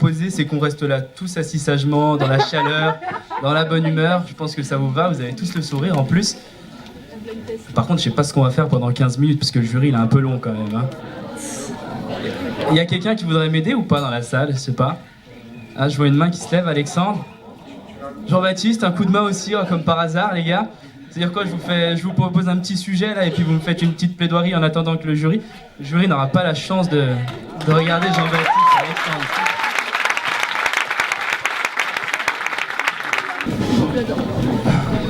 proposer, c'est qu'on reste là tous assis sagement, dans la chaleur, dans la bonne humeur. Je pense que ça vous va, vous avez tous le sourire en plus. Par contre, je sais pas ce qu'on va faire pendant 15 minutes, parce que le jury il est un peu long quand même. Hein. Il y a quelqu'un qui voudrait m'aider ou pas dans la salle? Je sais pas. Ah, je vois une main qui se lève, Alexandre. Jean-Baptiste, un coup de main aussi, comme par hasard, les gars. C'est-à-dire quoi, je vous propose un petit sujet là, et puis vous me faites une petite plaidoirie en attendant que le jury n'aura pas la chance de regarder Jean-Baptiste et Alexandre.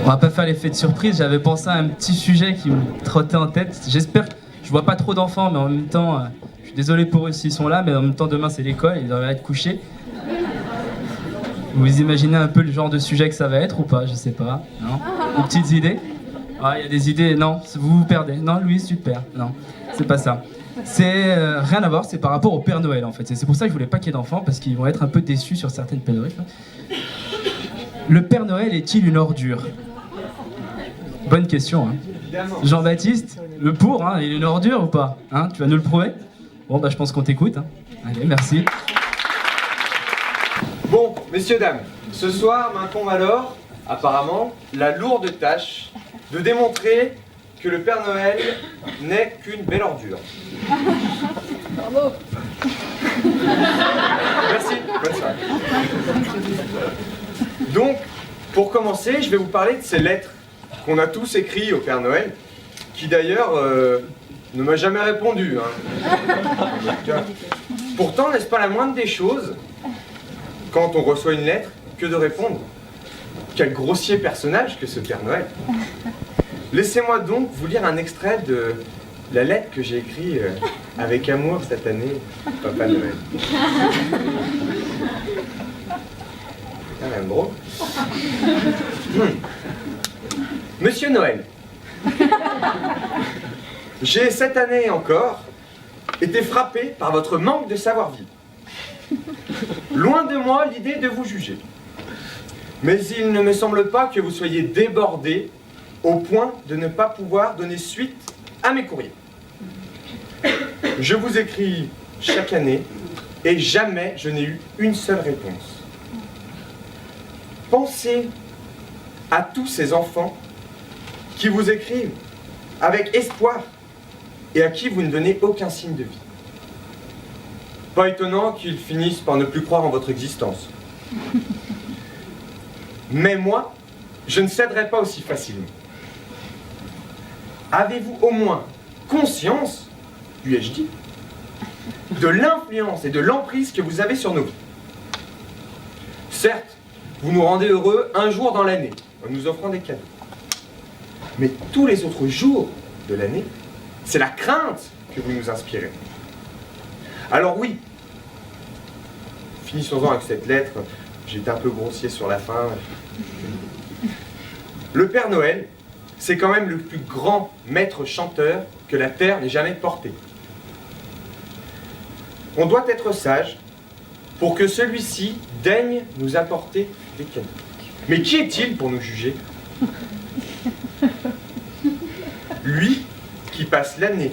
On va pas faire l'effet de surprise, j'avais pensé à un petit sujet qui me trottait en tête. J'espère que je vois pas trop d'enfants, mais en même temps, je suis désolé pour eux s'ils sont là, mais en même temps demain c'est l'école, ils doivent être couchés. Vous imaginez un peu le genre de sujet que ça va être ou pas? Je sais pas, non? Des petites idées? Ah, il y a des idées, non, vous vous perdez. Non, Louise, tu te perds. Non, c'est pas ça. C'est rien à voir, c'est par rapport au Père Noël en fait. C'est pour ça que je voulais pas qu'il y ait d'enfants, parce qu'ils vont être un peu déçus sur certaines plaidoiries. Le Père Noël est-il une ordure? Bonne question, hein. Jean-Baptiste, le pour, hein, il est une ordure ou pas? Hein, tu vas nous le prouver? Bon, bah je pense qu'on t'écoute. Hein. Allez, merci. Bon, messieurs, dames, ce soir m'incombe alors, apparemment, la lourde tâche de démontrer que le Père Noël n'est qu'une belle ordure. Bravo. Merci, bonne soirée. Donc, pour commencer, je vais vous parler de ces lettres qu'on a tous écrites au Père Noël, qui d'ailleurs ne m'a jamais répondu. Hein. Pourtant, n'est-ce pas la moindre des choses, quand on reçoit une lettre, que de répondre? Quel grossier personnage que ce Père Noël. Laissez-moi donc vous lire un extrait de la lettre que j'ai écrite avec amour cette année, Papa Noël. C'est quand même drôle. Monsieur Noël, j'ai cette année encore été frappé par votre manque de savoir-vivre. Loin de moi l'idée de vous juger. Mais il ne me semble pas que vous soyez débordé au point de ne pas pouvoir donner suite à mes courriers. Je vous écris chaque année et jamais je n'ai eu une seule réponse. Pensez à tous ces enfants qui vous écrivent avec espoir et à qui vous ne donnez aucun signe de vie. Pas étonnant qu'ils finissent par ne plus croire en votre existence. Mais moi, je ne céderai pas aussi facilement. Avez-vous au moins conscience, lui ai-je dit, de l'influence et de l'emprise que vous avez sur nos vies? Certes, vous nous rendez heureux un jour dans l'année, en nous offrant des cadeaux. Mais tous les autres jours de l'année, c'est la crainte que vous nous inspirez. Alors oui, finissons-en avec cette lettre. J'étais un peu grossier sur la fin. Le Père Noël, c'est quand même le plus grand maître chanteur que la terre n'ait jamais porté. On doit être sage pour que celui-ci daigne nous apporter des cadeaux. Mais qui est-il pour nous juger? Lui qui passe l'année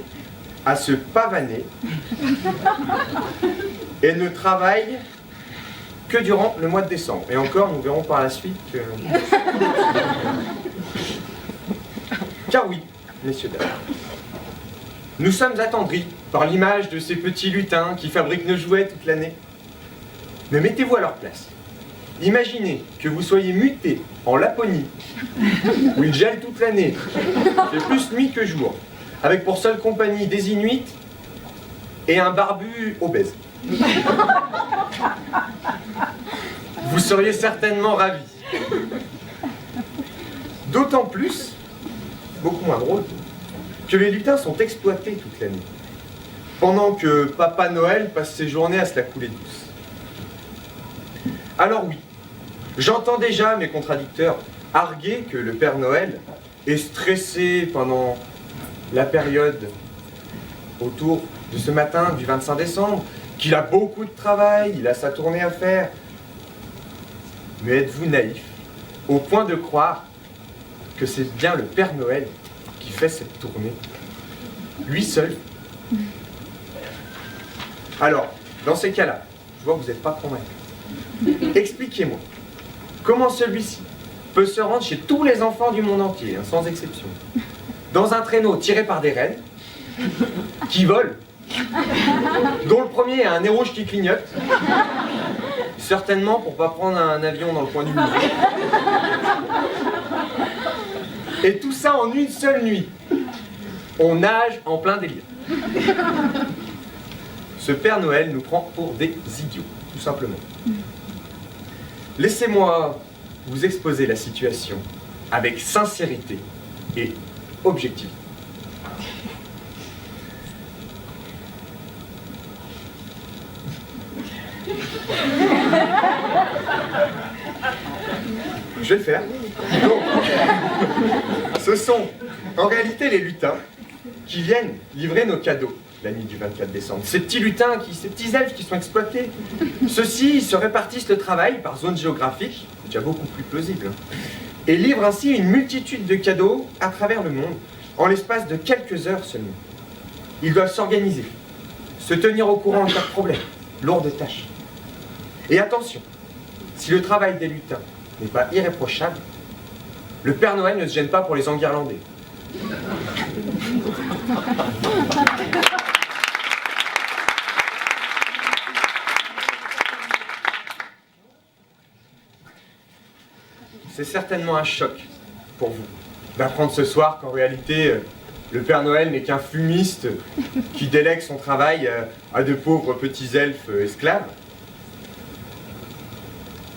à se pavaner et ne travaille que durant le mois de décembre. Et encore, nous verrons par la suite que... Car oui, messieurs, dames, nous sommes attendris par l'image de ces petits lutins qui fabriquent nos jouets toute l'année. Mais mettez-vous à leur place. Imaginez que vous soyez muté en Laponie, où il gèle toute l'année, fait plus nuit que jour, avec pour seule compagnie des Inuits et un barbu obèse. Vous seriez certainement ravis. D'autant plus, beaucoup moins drôle, que les lutins sont exploités toute l'année, pendant que Papa Noël passe ses journées à se la couler douce. Alors oui, j'entends déjà mes contradicteurs arguer que le Père Noël est stressé pendant la période autour de ce matin du 25 décembre, qu'il a beaucoup de travail, il a sa tournée à faire. Mais êtes-vous naïf au point de croire que c'est bien le Père Noël qui fait cette tournée, lui seul? Alors, dans ces cas-là, Je vois que vous n'êtes pas convaincu. Expliquez-moi, comment celui-ci peut se rendre chez tous les enfants du monde entier, hein, sans exception, dans un traîneau tiré par des rennes, qui volent, dont le premier a un nez rouge qui clignote, certainement pour pas prendre un avion dans le coin du monde. Et tout ça en une seule nuit. On nage en plein délire. Ce Père Noël nous prend pour des idiots, tout simplement. Laissez-moi vous exposer la situation avec sincérité et objectivité. Je vais le faire. Donc, ce sont en réalité les lutins qui viennent livrer nos cadeaux la nuit du 24 décembre. Ces petits lutins, ces petits elfes qui sont exploités. Ceux-ci se répartissent le travail par zone géographique, c'est déjà beaucoup plus plausible, hein, et livrent ainsi une multitude de cadeaux à travers le monde, en l'espace de quelques heures seulement. Ils doivent s'organiser, se tenir au courant en cas de problème, lourde tâche. Et attention, si le travail des lutins n'est pas irréprochable, le Père Noël ne se gêne pas pour les enguirlander. C'est certainement un choc pour vous d'apprendre ce soir qu'en réalité, le Père Noël n'est qu'un fumiste qui délègue son travail à de pauvres petits elfes esclaves.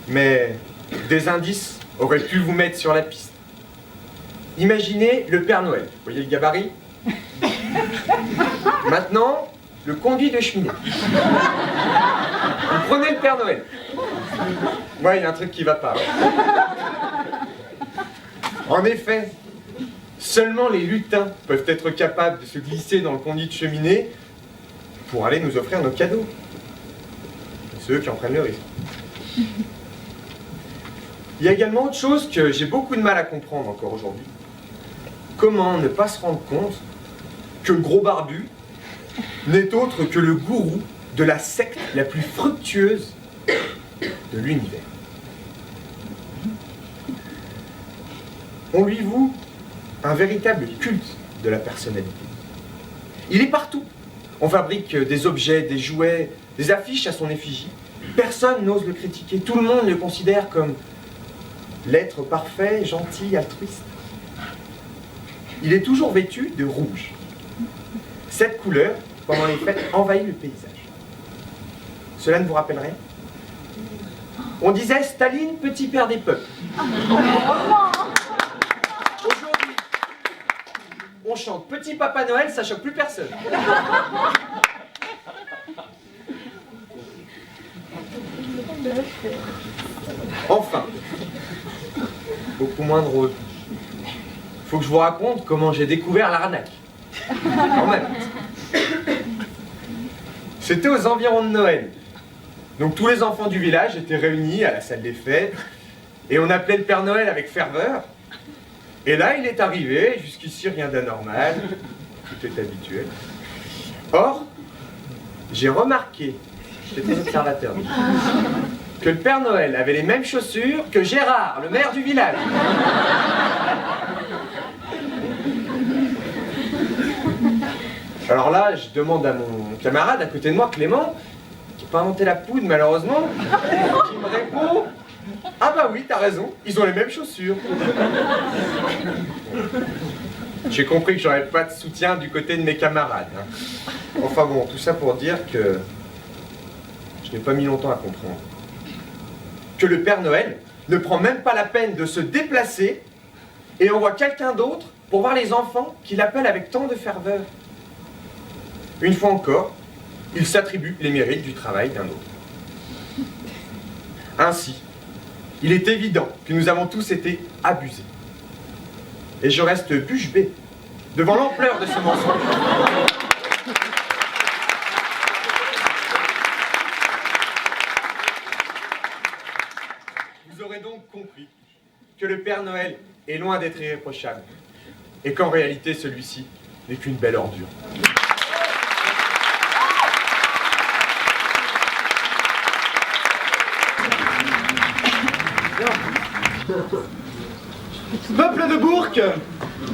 Mais des indices auraient pu vous mettre sur la piste. Imaginez le Père Noël. Vous voyez le gabarit? Maintenant, le conduit de cheminée. Vous prenez le Père Noël. Ouais, il y a un truc qui va pas. En effet, seulement les lutins peuvent être capables de se glisser dans le conduit de cheminée pour aller nous offrir nos cadeaux. C'est eux qui en prennent le risque. Il y a également autre chose que j'ai beaucoup de mal à comprendre encore aujourd'hui. Comment ne pas se rendre compte que le gros barbu n'est autre que le gourou de la secte la plus fructueuse de l'univers. On lui voue un véritable culte de la personnalité. Il est partout. On fabrique des objets, des jouets, des affiches à son effigie. Personne n'ose le critiquer. Tout le monde le considère comme l'être parfait, gentil, altruiste. Il est toujours vêtu de rouge. Cette couleur, pendant les fêtes, envahit le paysage. Cela ne vous rappelle rien? On disait Staline, petit père des peuples. Aujourd'hui, on chante Petit Papa Noël, ça choque plus personne. Enfin, beaucoup moins drôle. Faut que je vous raconte comment j'ai découvert l'arnaque. Quand même. C'était aux environs de Noël. Donc tous les enfants du village étaient réunis à la salle des fêtes et on appelait le Père Noël avec ferveur. Et là, il est arrivé, jusqu'ici rien d'anormal, tout est habituel. Or, j'ai remarqué, j'étais observateur, que le Père Noël avait les mêmes chaussures que Gérard, le maire du village. Alors là, je demande à mon camarade à côté de moi, Clément, qui n'a pas inventé la poudre malheureusement, qui me répond « Ah bah oui, t'as raison, ils ont les mêmes chaussures. » J'ai compris que j'aurais pas de soutien du côté de mes camarades. Hein. Enfin bon, tout ça pour dire que je n'ai pas mis longtemps à comprendre. Que le Père Noël ne prend même pas la peine de se déplacer et envoie quelqu'un d'autre pour voir les enfants qu'il appelle avec tant de ferveur. Une fois encore, il s'attribue les mérites du travail d'un autre. Ainsi, il est évident que nous avons tous été abusés. Et je reste bouche bée devant l'ampleur de ce mensonge. Vous aurez donc compris que le Père Noël est loin d'être irréprochable et qu'en réalité celui-ci n'est qu'une belle ordure. Peuple de Bourg,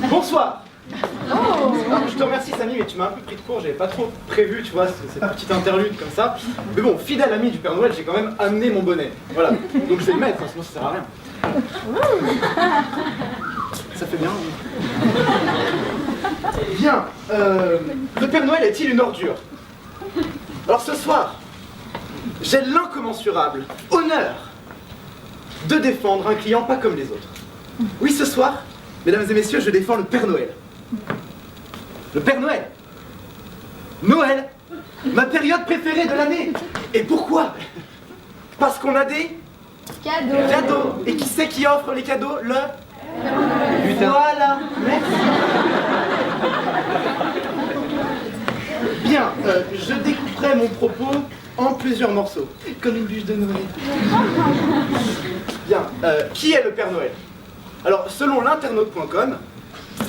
bonsoir. Je te remercie Samy, mais tu m'as un peu pris de court, j'avais pas trop prévu, tu vois, cette petite interlude comme ça. Mais bon, fidèle ami du Père Noël, j'ai quand même amené mon bonnet. Voilà, donc je vais le mettre, sinon ça sert à rien. Ça fait bien. Bien, le Père Noël est-il une ordure? Alors ce soir, j'ai l'incommensurable honneur de défendre un client pas comme les autres. Oui, ce soir, mesdames et messieurs, je défends le Père Noël. Le Père Noël. Noël, ma période préférée de l'année. Et pourquoi? Parce qu'on a des cadeaux. Et qui c'est qui offre les cadeaux? Le Putain. Voilà, merci. Bien, je découperai mon propos en plusieurs morceaux, comme une bûche de Noël. Bien, qui est le Père Noël? Alors, selon l'internaute.com,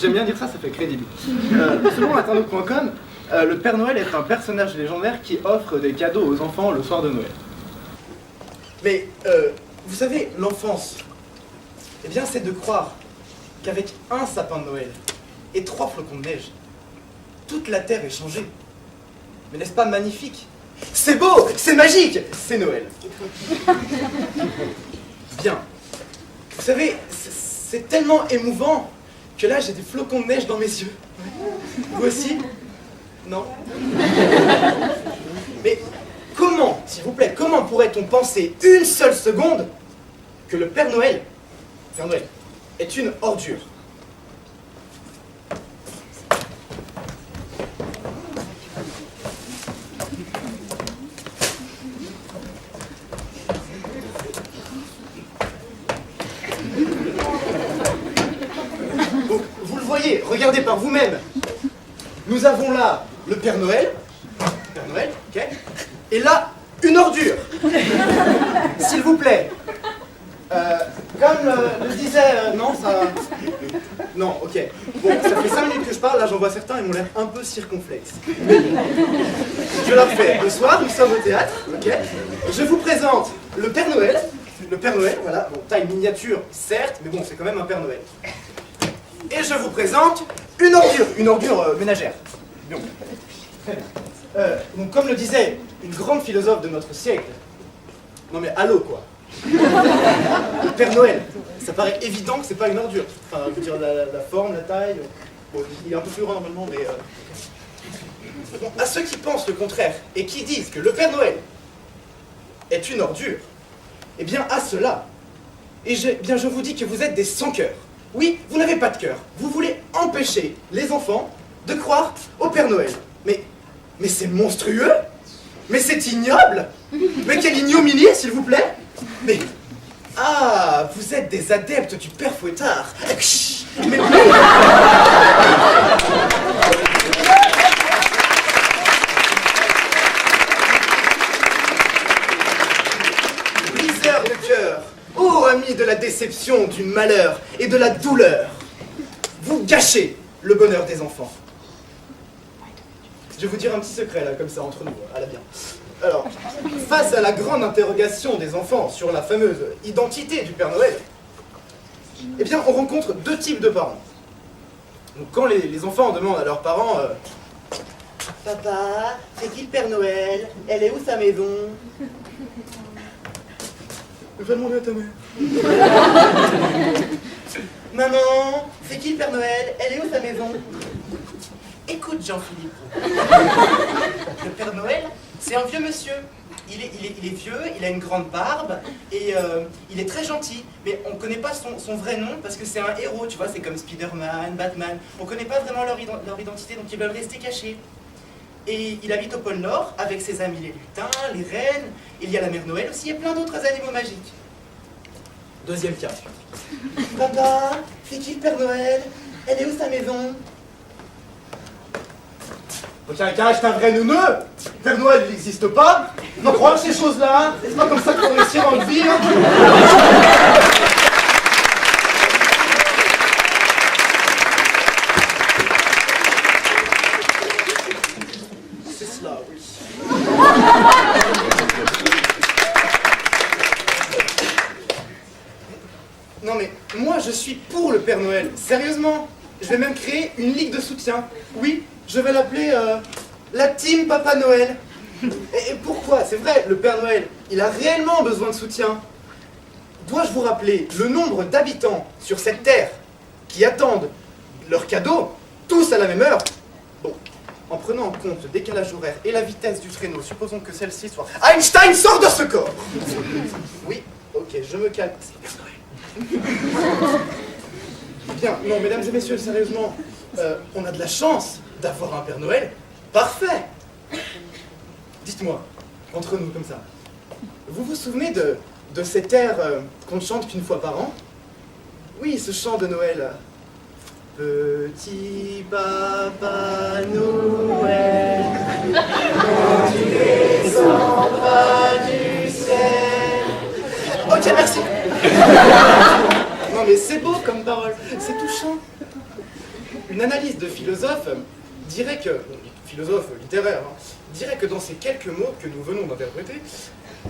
j'aime bien dire ça, ça fait crédible. Selon l'internaute.com, le Père Noël est un personnage légendaire qui offre des cadeaux aux enfants le soir de Noël. Mais, vous savez, l'enfance, eh bien, c'est de croire qu'avec un sapin de Noël et 3 flocons de neige, toute la terre est changée. Mais n'est-ce pas magnifique? C'est beau, c'est magique, c'est Noël. Bien. Vous savez, c'est tellement émouvant que là, j'ai des flocons de neige dans mes yeux. Vous aussi? Non? Mais comment, s'il vous plaît, comment pourrait-on penser une seule seconde que le Père Noël est une ordure? Vous le voyez, regardez par vous-même. Nous avons là le Père Noël, ok, et là, une ordure. S'il vous plaît. Comme le disait... non, ça... Non, ok. Bon, ça fait 5 minutes que je parle, là j'en vois certains, ils m'ont l'air un peu circonflexes. Je la refais. Le soir, nous sommes au théâtre, ok. Je vous présente le Père Noël. Le Père Noël, voilà. Bon, taille miniature, certes, mais bon, c'est quand même un Père Noël. Et je vous présente une ordure ménagère. Bon. Très bien. Donc, comme le disait une grande philosophe de notre siècle, non mais allô quoi. Le Père Noël, ça paraît évident que c'est pas une ordure. Enfin, je veux dire, la forme, la taille, bon, il est un peu plus grand normalement, mais... Bon, à ceux qui pensent le contraire et qui disent que le Père Noël est une ordure, eh bien à cela, je vous dis que vous êtes des sans-cœurs. Oui, vous n'avez pas de cœur. Vous voulez empêcher les enfants de croire au Père Noël. Mais c'est monstrueux. Mais c'est ignoble. Mais quelle ignominie, s'il vous plaît. Mais... Ah, vous êtes des adeptes du Père Fouettard. Mais... Briseur de cœur. Ô amis de la déception, du malheur et de la douleur. Vous gâchez le bonheur des enfants. Je vais vous dire un petit secret là, comme ça, entre nous, à la bien. Alors, face à la grande interrogation des enfants sur la fameuse identité du Père Noël, eh bien, on rencontre 2 types de parents. Donc, quand les enfants demandent à leurs parents Papa, c'est qui le Père Noël? Elle est où sa maison? Va demander à ta mère. Maman, c'est qui le Père Noël? Elle est où sa maison? Écoute Jean-Philippe, le Père Noël, c'est un vieux monsieur. Il est vieux, il a une grande barbe et il est très gentil. Mais on ne connaît pas son vrai nom parce que c'est un héros, tu vois, c'est comme Spider-Man, Batman. On ne connaît pas vraiment leur identité, donc ils veulent rester cachés. Et il habite au pôle Nord avec ses amis les lutins, les reines, il y a la mère Noël aussi et plein d'autres animaux magiques. Deuxième cas. Papa, c'est qui le Père Noël? Elle est où sa maison? Tiens, c'est un vrai neuneu. Père Noël, il n'existe pas. Non, croire ces choses-là. C'est pas comme ça qu'on réussit dans le vie. C'est cela, oui. Non mais, je suis pour le Père Noël. Sérieusement, je vais même créer une ligue de soutien. Oui, je vais l'appeler la Team Papa Noël. Et pourquoi? C'est vrai, le Père Noël, il a réellement besoin de soutien. Dois-je vous rappeler le nombre d'habitants sur cette terre qui attendent leurs cadeaux, tous à la même heure? Bon, en prenant en compte le décalage horaire et la vitesse du traîneau, supposons que celle-ci soit... Einstein, sort de ce corps! Oui, ok, je me calme. C'est le Père Noël. Bien, non, mesdames et messieurs, sérieusement, on a de la chance d'avoir un Père Noël parfait. Dites-moi, entre nous comme ça, vous vous souvenez de cet air qu'on ne chante qu'une fois par an? Oui, ce chant de Noël. Petit Papa Noël, quand tu descendras du ciel. Ok, merci. Non mais c'est beau comme parole, c'est touchant. Une analyse de philosophe dirait que, philosophe littéraire, hein, dirait que dans ces quelques mots que nous venons d'interpréter,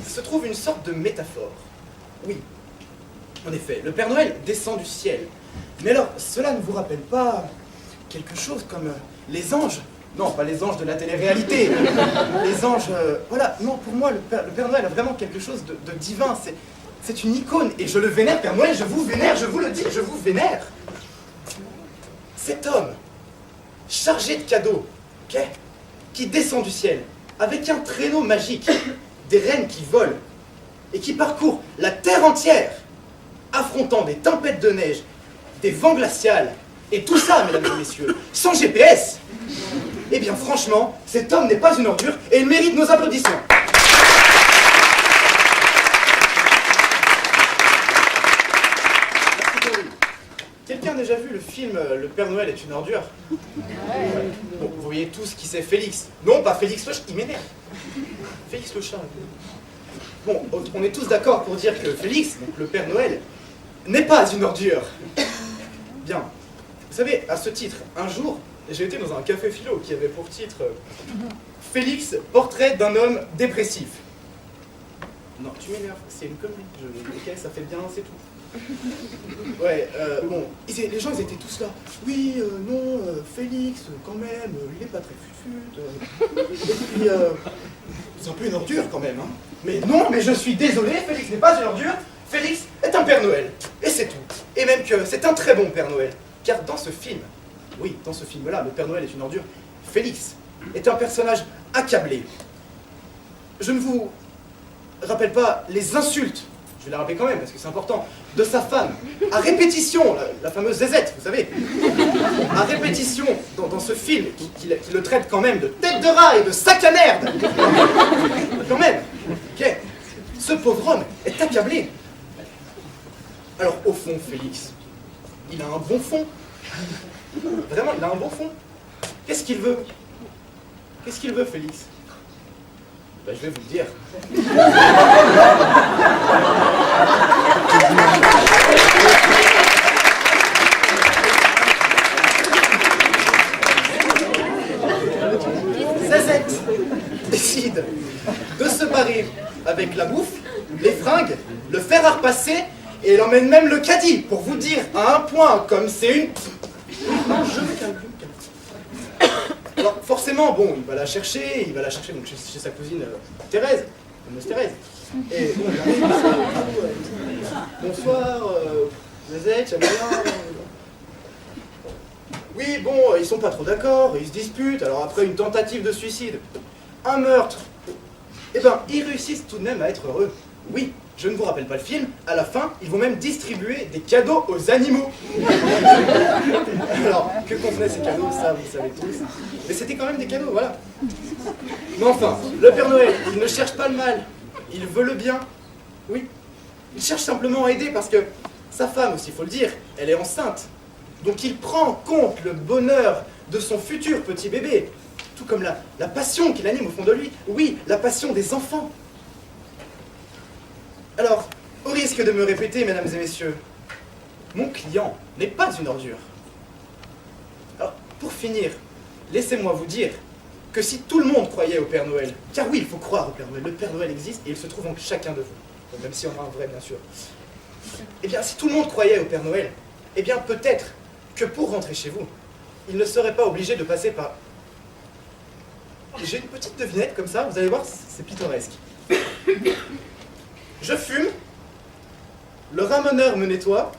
se trouve une sorte de métaphore. Oui, en effet, le Père Noël descend du ciel. Mais alors, cela ne vous rappelle pas quelque chose comme les anges? Non, pas les anges de la télé-réalité. Les anges, voilà, non, pour moi, le Père Noël a vraiment quelque chose de divin. C'est une icône, et je le vénère, Père Noël, je vous vénère, je vous le dis, je vous vénère. Cet homme, chargé de cadeaux, ok, qui descend du ciel, avec un traîneau magique, des rennes qui volent, et qui parcourt la terre entière, affrontant des tempêtes de neige, des vents glaciales, et tout ça, mesdames et messieurs, sans GPS. Eh bien, franchement, cet homme n'est pas une ordure, et il mérite nos applaudissements. Quelqu'un a déjà vu le film Le Père Noël est une ordure? Bon, vous voyez tous qui c'est Félix. Non, pas Félix le chat, il m'énerve. Félix le chat. Bon, on est tous d'accord pour dire que Félix, donc le Père Noël, n'est pas une ordure. Bien. Vous savez, à ce titre, un jour, j'ai été dans un café philo qui avait pour titre Félix, portrait d'un homme dépressif. Non, tu m'énerves, c'est une connerie. Ok, ça fait bien, c'est tout. Ouais, bon, les gens ils étaient tous là. Oui, non, Félix, quand même, il est pas très fut. Et puis, c'est un peu une ordure quand même, hein. Mais non, mais je suis désolé, Félix n'est pas une ordure. Félix est un Père Noël. Et c'est tout. Et même que c'est un très bon Père Noël. Car dans ce film, oui, dans ce film-là, le Père Noël est une ordure. Félix est un personnage accablé. Je ne vous rappelle pas les insultes, je vais la rappeler quand même parce que c'est important, de sa femme, à répétition, la fameuse Zézette, vous savez, à répétition dans ce film, qui le traite quand même de tête de rat et de sac à merde. Quand même, ok. Ce pauvre homme est accablé. Alors au fond, Félix, il a un bon fond. Vraiment, il a un bon fond. Qu'est-ce qu'il veut? Qu'est-ce qu'il veut, Félix? Ben, je vais vous le dire. Zézette décide de se barrer avec la bouffe, les fringues, le fer à repasser, et elle emmène même le caddie, pour vous dire à un point comme c'est une... Non, je me calme. Alors forcément, bon, il va la chercher donc chez sa cousine Thérèse, fameuse Thérèse. Et bon, il arrive, bonsoir, Zézette, j'aime bien. Oui, bon, ils sont pas trop d'accord, ils se disputent, alors après une tentative de suicide, un meurtre, eh ben, ils réussissent tout de même à être heureux. Oui, je ne vous rappelle pas le film, à la fin, ils vont même distribuer des cadeaux aux animaux. Alors, que contenaient ces cadeaux, ça vous savez tous. Mais c'était quand même des cadeaux, voilà. Mais enfin, le Père Noël, il ne cherche pas le mal, il veut le bien. Oui, il cherche simplement à aider parce que sa femme aussi, il faut le dire, elle est enceinte. Donc il prend en compte le bonheur de son futur petit bébé, tout comme la passion qui l'anime au fond de lui. Oui, la passion des enfants. Alors, au risque de me répéter, mesdames et messieurs, mon client n'est pas une ordure. Alors, pour finir, laissez-moi vous dire que si tout le monde croyait au Père Noël, car oui, il faut croire au Père Noël, le Père Noël existe et il se trouve en chacun de vous, même si on a un vrai, bien sûr. Eh bien, si tout le monde croyait au Père Noël, eh bien peut-être que pour rentrer chez vous, il ne serait pas obligé de passer par... J'ai une petite devinette comme ça, vous allez voir, c'est pittoresque. Je fume, le ramoneur me nettoie,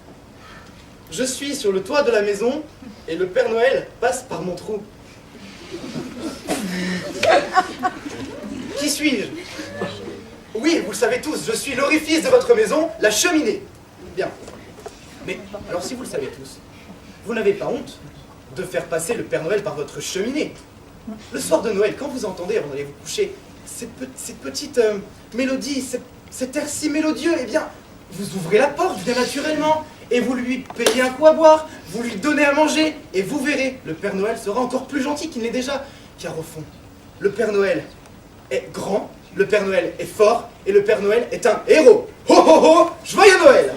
je suis sur le toit de la maison et le Père Noël passe par mon trou. Qui suis-je? Oui, vous le savez tous, je suis l'orifice de votre maison, la cheminée. Bien. Mais, alors si vous le savez tous, vous n'avez pas honte de faire passer le Père Noël par votre cheminée? Le soir de Noël, quand vous entendez, avant d'aller vous coucher, ces petites mélodies, cet air si mélodieux, eh bien, vous ouvrez la porte, bien naturellement, et vous lui payez un coup à boire, vous lui donnez à manger, et vous verrez, le Père Noël sera encore plus gentil qu'il n'est déjà. Car au fond, le Père Noël est grand, le Père Noël est fort, et le Père Noël est un héros. Ho ho ho, joyeux Noël!